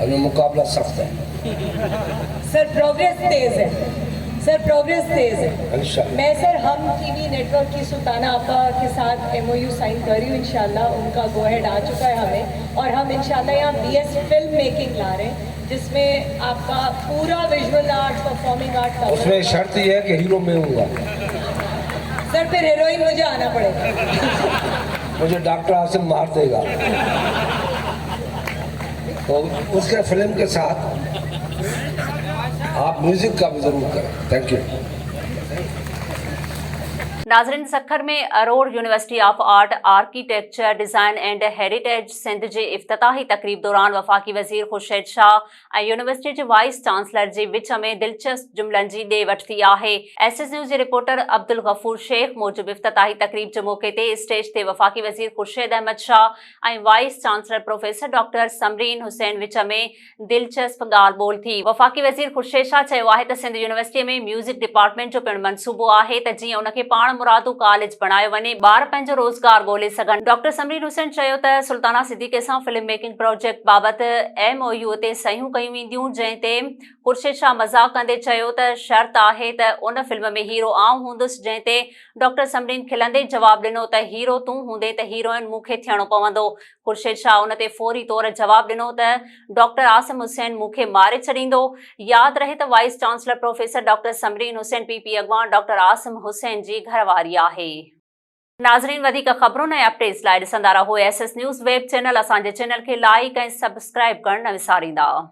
अभी मुकाबला सख्त है। सर प्रोग्रेस तेज है, सर प्रोग्रेस तेज है। इंशाल्लाह। मैं सर हम टीवी नेटवर्क की सुल्ताना आपा के साथ MOU साइन कर रही हूँ इंशाल्लाह। उनका गो हेड आ चुका है हमें, और हम इंशाल्लाह यहाँ BS फिल्म मेकिंग ला रहे हैं, जिसमें आपका पूरा विजुअल आर्ट, परफॉर्मिंग आर्ट का। उसमें शर्त यह है कि हीरो मैं हूँगा। सर फिर हीरोइन मुझे आना पड़ेगा। मुझे डॉक्टर आसिम मार देगा। तो उसके फिल्म के साथ आप म्यूजिक का भी जरूर करें। Thank you. नाज़रीन, सखर में Aror university of art, architecture, design and heritage Sindh जी इफ्तिताही तकरीब दौरान वफ़ाक़ी वज़ीर ख़ुर्शीद शाह ऐं यूनिवर्सिटी जे वाइस चांसलर जे विच में दिलचस्प जुमलनि जी ॾे वठती आहे। SS न्यूज़ जे रिपोर्टर अब्दुल गफूर शेख मूजिब इफ्तिताही तकरीब जे मौक़े ते स्टेज ते वफ़ाक़ी वज़ीर ख़ुर्शीद अहमद शाह ऐं wise chancellor professor doctor Samreen Hussain विच में दिलचस्प ॻाल्हि ॿोल थी। वफ़ाक़ी वज़ीर ख़ुर्शीद शाह चयो आहे त सिंध यूनिवर्सिटीअ में म्यूज़िक डिपार्टमेंट जो पिणु मंसूबो आहे त जीअं उनखे पाण मुरादू कॉलेज बणायो वञे, ॿार पंहिंजो रोज़गार ॻोल्हे सघनि। डॉक्टर समरीन हुसैन चयो त सुल्ताना सिद्दीक़े सां फिल्म मेकिंग प्रोजेक्ट बाबति MOU ते सहियूं कयूं वेंदियूं, जंहिं ते ख़ुर्शीद शाह मज़ाक़ कंदे चयो त शर्त आहे त उन फिल्म में हीरो आउं हूंदुसि, जंहिं ते डॉक्टर समरीन खिलंदे जवाबु ॾिनो त हीरो तूं हूंदे त हीरोइन मूंखे थियणो पवंदो। ख़ुर्शीद शाह उन ते फौरी तौर जवाबु ॾिनो त डॉक्टर आसिम हुसैन मूंखे मारे छॾींदो। यादि रहे त wise chancellor professor doctor Samreen Hussain PP अॻवान डॉक्टर आसिम हुसैन जी घरवारी आहे। नाज़रीन, वधीक ख़बरुनि ऐं अपडेट्स लाइ ॾिसंदा रहो SS न्यूज़ वेब चैनल। असांजे चैनल खे लाइक ऐं सब्सक्राइब करणु न विसारींदा।